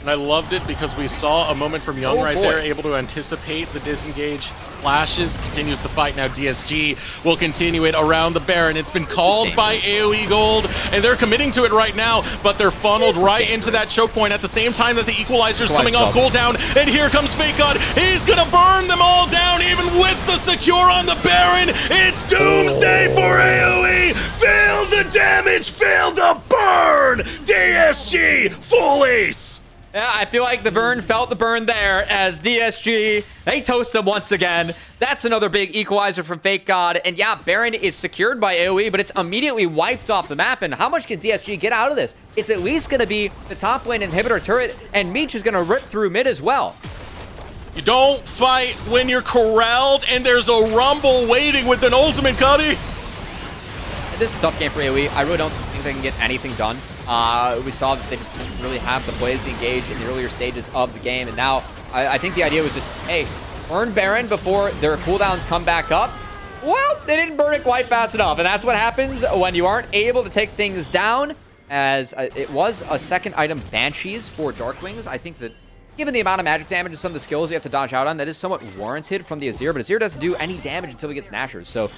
And I loved it because we saw a moment from Young there, able to anticipate the disengage. Flashes, continues the fight. Now DSG will continue it around the Baron. It's been called by AOE Gold, and they're committing to it right now, but they're funneled right into that choke point at the same time that the Equalizer's coming off cooldown. And here comes Fake God. He's gonna burn them all down, even with the secure on the Baron. It's doomsday for AOE. Failed the damage, failed the burn. DSG, full ace. Yeah, I feel like the burn felt the burn there as DSG, they toast him once again. That's another big Equalizer from Fake God. And yeah, Baron is secured by AoE, but it's immediately wiped off the map. And how much can DSG get out of this? It's at least going to be the top lane inhibitor turret, and Meech is going to rip through mid as well. You don't fight when you're corralled, and there's a rumble waiting with an ultimate, Cuddy. This is a tough game for AoE. I really don't think they can get anything done. We saw that they just didn't really have the plays to engage in the earlier stages of the game, and now I think the idea was just, hey, burn Baron before their cooldowns come back up. Well, they didn't burn it quite fast enough, and that's what happens when you aren't able to take things down, as it was a second item, Banshees for Darkwings. I think that given the amount of magic damage and some of the skills you have to dodge out on, that is somewhat warranted from the Azir, but Azir doesn't do any damage until he gets Nashers, so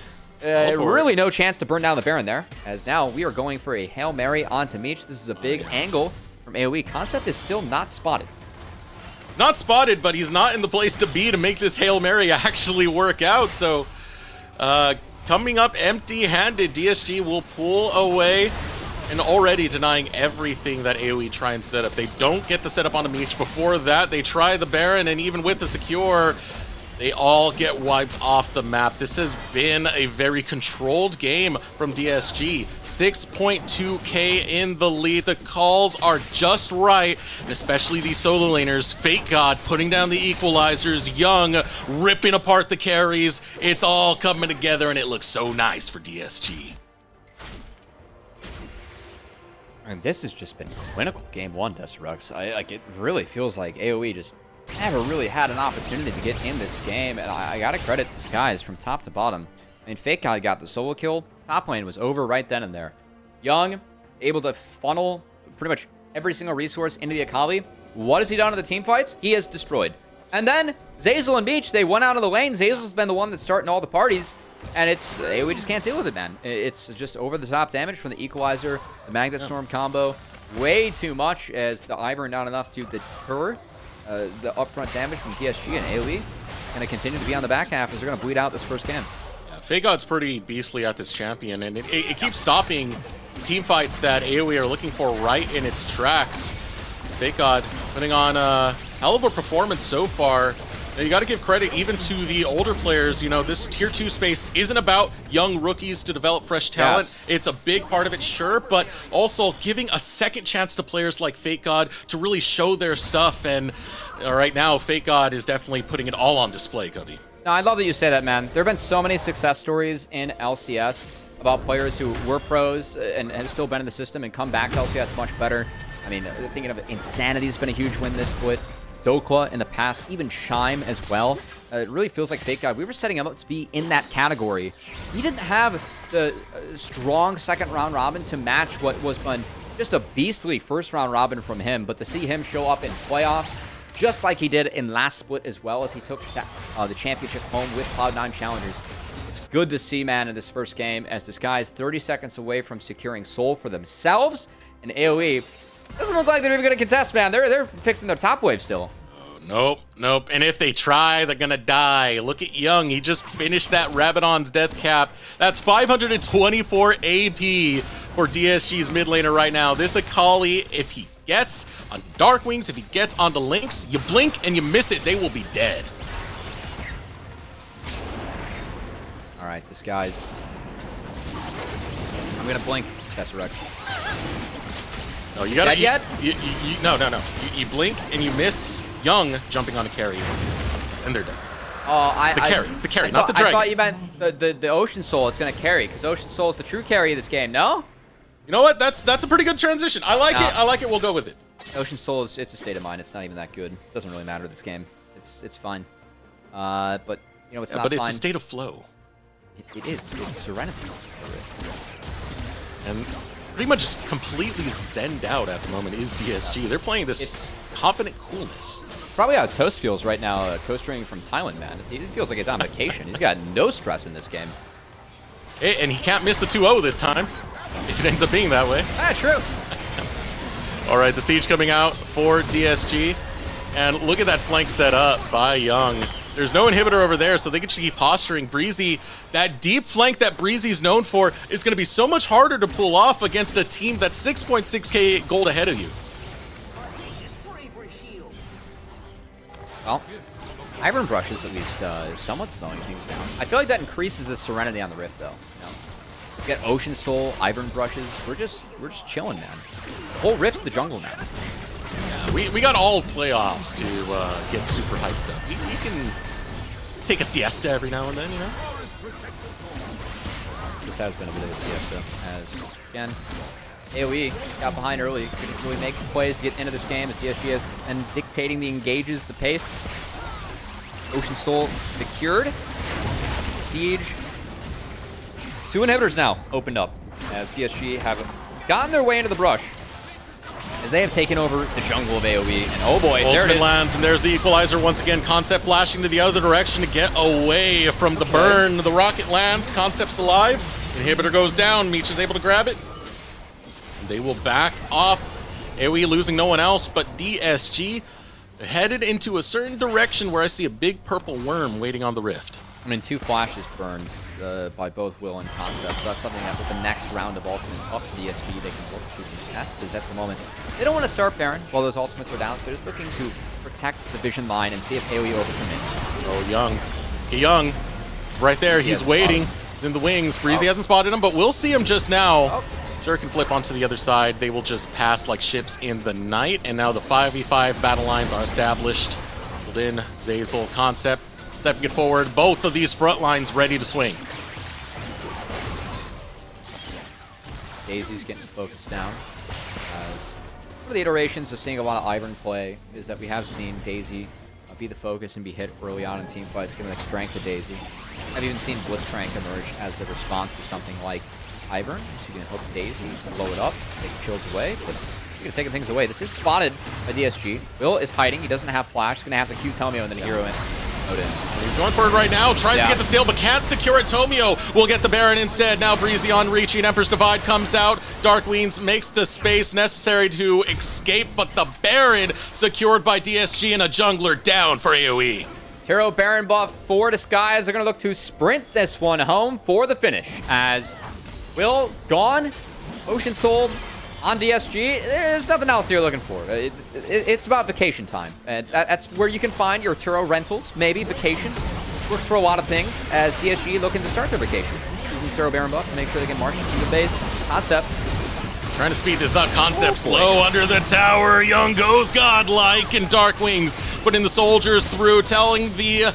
really no chance to burn down the Baron there, as now we are going for a Hail Mary onto Meech. This is a big angle from AoE. Concept is still not spotted. Not spotted, but he's not in the place to be to make this Hail Mary actually work out. So, coming up empty-handed, DSG will pull away and already denying everything that AoE try and set up. They don't get the setup on the Meech. Before that, they try the Baron, and even with the secure, they all get wiped off the map. This has been a very controlled game from DSG. 6.2k in the lead. The calls are just right, and especially these solo laners. Fake God putting down the Equalizers. Young ripping apart the carries. It's all coming together, and it looks so nice for DSG. And this has just been clinical game one, Desterux. It really feels like AoE just never really had an opportunity to get in this game, and I gotta credit Disguise from top to bottom. I mean, Fake God got the solo kill. Top lane was over right then and there. Young, able to funnel pretty much every single resource into the Akali. What has he done in the team fights? He has destroyed. And then Zeyzal and Meech, they went out of the lane. Zeyzal's been the one that's starting all the parties, and we just can't deal with it, man. It's just over-the-top damage from the Equalizer, the Magnet Storm combo. Way too much, as the Ivern not enough to deter the upfront damage from DSG, and AoE going to continue to be on the back half as they're going to bleed out this first game. Yeah, Fake God's pretty beastly at this champion, and it keeps stopping team fights that AoE are looking for right in its tracks. Fake God putting on a hell of a performance so far. Now, you got to give credit even to the older players. You know, this tier 2 space isn't about young rookies to develop fresh talent. Yes. It's a big part of it, sure, but also giving a second chance to players like Fake God to really show their stuff. And right now, Fake God is definitely putting it all on display, Cody. No, I love that you say that, man. There have been so many success stories in LCS about players who were pros and have still been in the system and come back to LCS much better. I mean, thinking of Insanity has been a huge win this split. Dokla in the past, even Shime as well. It really feels like Fake God. We were setting him up to be in that category. He didn't have the strong second round robin to match what was just a beastly first round robin from him, but to see him show up in playoffs, just like he did in last split as well, as he took the championship home with Cloud9 Challengers. It's good to see, man, in this first game, as Disguise 30 seconds away from securing Soul for themselves, and AoE doesn't look like they're even going to contest, man. They're fixing their top wave still. Oh, nope. And if they try, they're going to die. Look at Young. He just finished that Rabadon's death cap. That's 524 AP for DSG's mid laner right now. This Akali, if he gets on Darkwings, if he gets onto Lynx, you blink and you miss it, they will be dead. All right, Disguise. I'm gonna blink, Tesseract. No, you gotta. Dead yet? No. You blink and you miss Young jumping on a carry, and they're dead. Oh, It's the carry, not the dragon. I thought you meant the Ocean Soul. It's gonna carry because Ocean Soul is the true carry of this game. No? You know what? That's a pretty good transition. I like it. I like it. We'll go with it. Ocean Soul it's a state of mind. It's not even that good. It doesn't really matter this game. It's fine. But you know it's not But it's fine. a state of flow. It is. It's serenity. And pretty much just completely zenned out at the moment is DSG. They're playing this confident coolness. Probably how Toast feels right now, co-streaming from Thailand, man. He feels like he's on vacation. He's got no stress in this game. Hey, and he can't miss the 2-0 this time, if it ends up being that way. Ah, true. All right, the siege coming out for DSG. And look at that flank set up by Young. There's no inhibitor over there, so they can just keep posturing. Breezy, that deep flank that Breezy's known for is going to be so much harder to pull off against a team that's 6.6k gold ahead of you. Well, Iron Brush is at least somewhat slowing things down. I feel like that increases the serenity on the Rift, though. You know? We got Ocean Soul, Iron Brushes. We're just chilling, man. The whole Rift's the jungle now. Yeah, we got all playoffs to get super hyped up. We can take a siesta every now and then, you know? This has been a bit of a siesta, as, again, AOE got behind early, couldn't really make plays to get into this game as DSG has been dictating the engages, the pace. Ocean Soul secured. Siege. 2 inhibitors now opened up as DSG have gotten their way into the brush as they have taken over the jungle of AOE. And oh boy, there it Ultimate is. lands, and there's the equalizer once again. Concept flashing to the other direction to get away from the burn. The rocket lands. Concept's alive. Inhibitor goes down. Meech is able to grab it. They will back off. AOE losing no one else, but DSG headed into a certain direction where I see a big purple worm waiting on the rift. I mean, 2 flashes burned by both Will and Concept. So that's something that with the next round of ultimates up to DSG, they can look to contest, as that's the moment. They don't want to start Baron while those ultimates are down, so they're just looking to protect the vision line and see if AOE overcommits. Oh, Young. Okay, Young. Right there. He's waiting. He's in the wings. Breezy hasn't spotted him, but we'll see him just now. Jerk and flip onto the other side. They will just pass like ships in the night, and now the 5v5 battle lines are established. Pulled in, Zazel, Concept, stepping it forward. Both of these front lines ready to swing. Daisy's getting focused down. As one of the iterations of seeing a lot of Ivern play is that we have seen Daisy be the focus and be hit early on in team fights, given the strength of Daisy. I've even seen Blitzcrank emerge as a response to something like Ivern. So you can hook Daisy, blow it up, take shields away, but you're taking things away. This is spotted by DSG. Will is hiding. He doesn't have flash. He's going to have to Q Tomio and then hero in. He's going for it right now. Tries to get the steal, but can't secure it. Tomio will get the Baron instead. Now Breezy on reaching. Emperor's Divide comes out. Dark Wings makes the space necessary to escape, but the Baron secured by DSG and a jungler down for AOE. Turo Baron buff for Disguise. They're going to look to sprint this one home for the finish as Will gone. Ocean Soul on DSG. There's nothing else you're looking for. It's about vacation time. And that's where you can find your Turo rentals. Maybe vacation. Works for a lot of things as DSG looking to start their vacation. Using Turo Baron buff to make sure they can march into the base. Concept. Trying to speed this up. Concept slow under the tower. Young goes godlike, and Dark Wings putting the soldiers through, telling the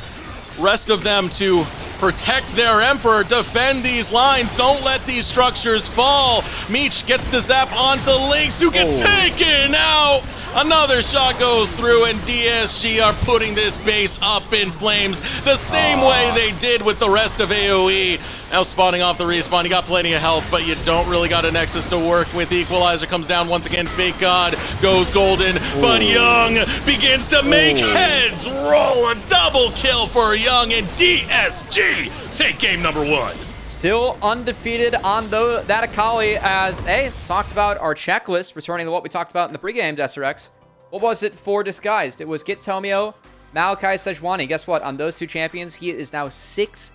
rest of them to protect their Emperor, defend these lines, don't let these structures fall. Meech gets the zap onto Lynx, who gets taken out. Another shot goes through, and DSG are putting this base up in flames the same way they did with the rest of AOE. Now spawning off the respawn, you got plenty of health, but you don't really got a Nexus to work with. The Equalizer comes down once again. Fake God goes golden, but Young begins to make heads roll. A double kill for Young, and DSG take game number 1. Still undefeated on that Akali as, hey, talked about our checklist, returning to what we talked about in the pregame, Deserex. What was it for Disguised? It was Get Tomio, Malachi, Sejuani. Guess what? On those 2 champions, he is now 16-2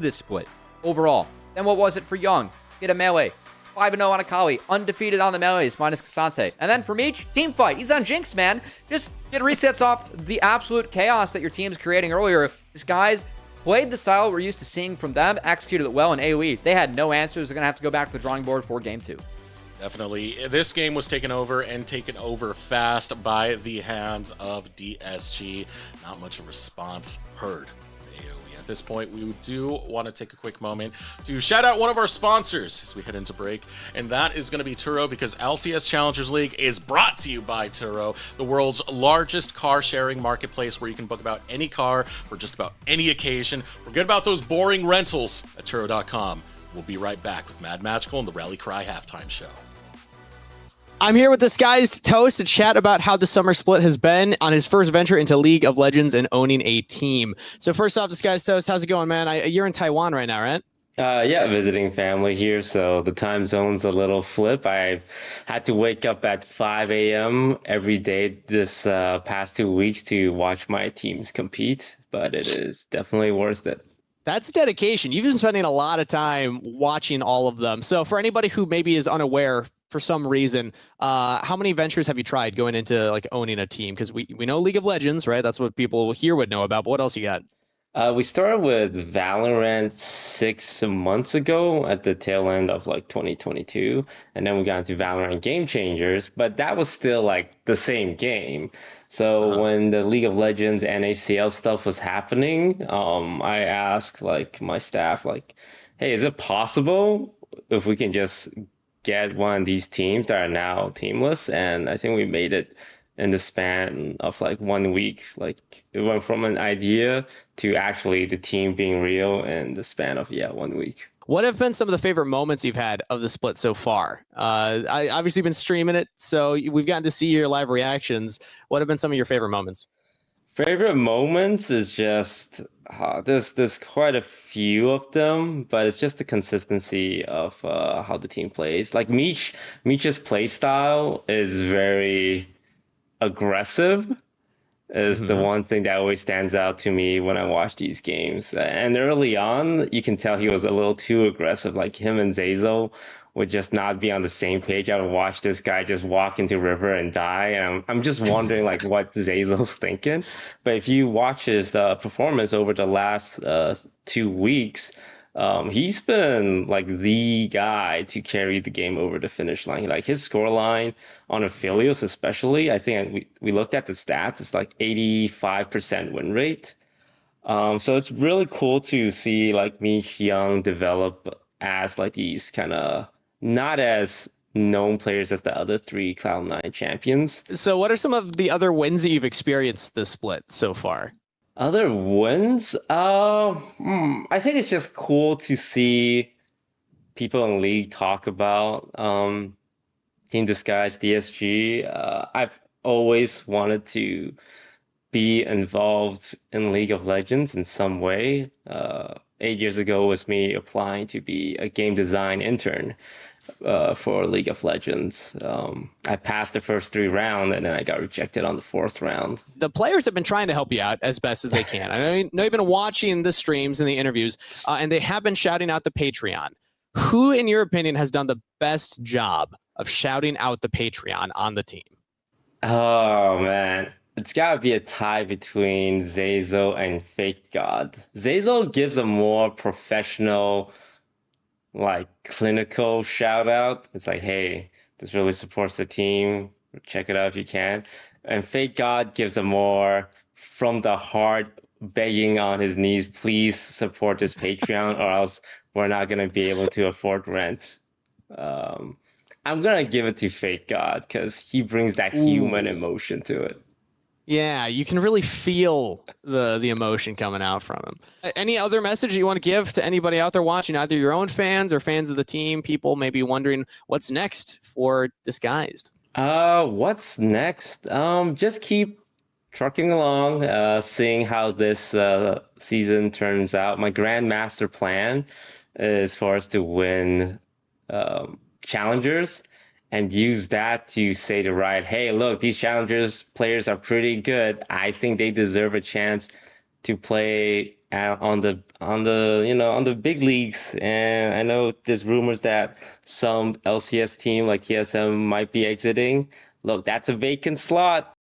this split overall. Then what was it for Young? Get a melee. 5-0 on Akali. Undefeated on the melees, minus Cassante. And then for Meech, team fight. He's on Jinx, man. Just get resets off the absolute chaos that your team's creating earlier. Disguised played the style we're used to seeing from them, executed it well in AOE. They had no answers. They're going to have to go back to the drawing board for game 2. Definitely. This game was taken over fast by the hands of DSG. Not much of a response heard. AOE. At this point, we do want to take a quick moment to shout out one of our sponsors as we head into break, and that is going to be Turo, because LCS Challengers League is brought to you by Turo, the world's largest car sharing marketplace where you can book about any car for just about any occasion. Forget about those boring rentals at Turo.com. We'll be right back with Mad Magical and the Rally Cry halftime show. I'm here with Disguised Toast to chat about how the summer split has been on his first venture into League of Legends and owning a team. So first off, Disguised Toast, how's it going, man? You're in Taiwan right now, right? Yeah, visiting family here, so the time zone's a little flip. I've had to wake up at 5 a.m. every day this past 2 weeks to watch my teams compete, but it is definitely worth it. That's dedication. You've been spending a lot of time watching all of them. So for anybody who maybe is unaware for some reason, how many ventures have you tried going into like owning a team? Because we know League of Legends, right? That's what people here would know about. But what else you got? We started with Valorant 6 months ago at the tail end of like 2022, and then we got into Valorant Game Changers, but that was still like the same game. So when the League of Legends NACL stuff was happening, I asked like my staff, like, hey, is it possible if we can just get one of these teams that are now teamless? And I think we made it in the span of like 1 week. Like it went from an idea to actually the team being real in the span of 1 week. What have been some of the favorite moments you've had of the split so far? I obviously been streaming it, so we've gotten to see your live reactions. What have been some of your favorite moments? Favorite moments is just there's quite a few of them, but it's just the consistency of how the team plays. Like Meech's play style is very aggressive. Is the one thing that always stands out to me when I watch these games. And early on, you can tell he was a little too aggressive. Like him and Zazel would just not be on the same page. I would watch this guy just walk into river and die, and I'm just wondering like what Zazel's thinking. But if you watch his performance over the last 2 weeks, he's been like the guy to carry the game over the finish line. Like his scoreline on Aphelios especially, I think we looked at the stats, it's like 85% win rate. So it's really cool to see like Meech Young develop as like these kind of not as known players as the other 3 Cloud9 champions. So what are some of the other wins that you've experienced this split so far? Other wins? I think it's just cool to see people in League talk about Team Disguise DSG. I've always wanted to be involved in League of Legends in some way. 8 years ago was me applying to be a game design intern for League of Legends. I passed the first 3 rounds, and then I got rejected on the 4th round. The players have been trying to help you out as best as they can. I know you've been watching the streams and the interviews, and they have been shouting out the Patreon. Who, in your opinion, has done the best job of shouting out the Patreon on the team? Oh, man. It's got to be a tie between Zazel and Fake God. Zazel gives a more professional, like clinical shout out. It's like, hey, this really supports the team. Check it out if you can. And Fake God gives a more from the heart, begging on his knees, please support this Patreon or else we're not going to be able to afford rent. I'm going to give it to Fake God because he brings that human emotion to it. Yeah, you can really feel the emotion coming out from him. Any other message you want to give to anybody out there watching, either your own fans or fans of the team, people maybe wondering what's next for Disguised? What's next? Just keep trucking along, seeing how this season turns out. My grandmaster plan is for us to win challengers and use that to say to Riot, hey, look, these challengers players are pretty good. I think they deserve a chance to play on the big leagues. And I know there's rumors that some LCS team like TSM might be exiting. Look, that's a vacant slot.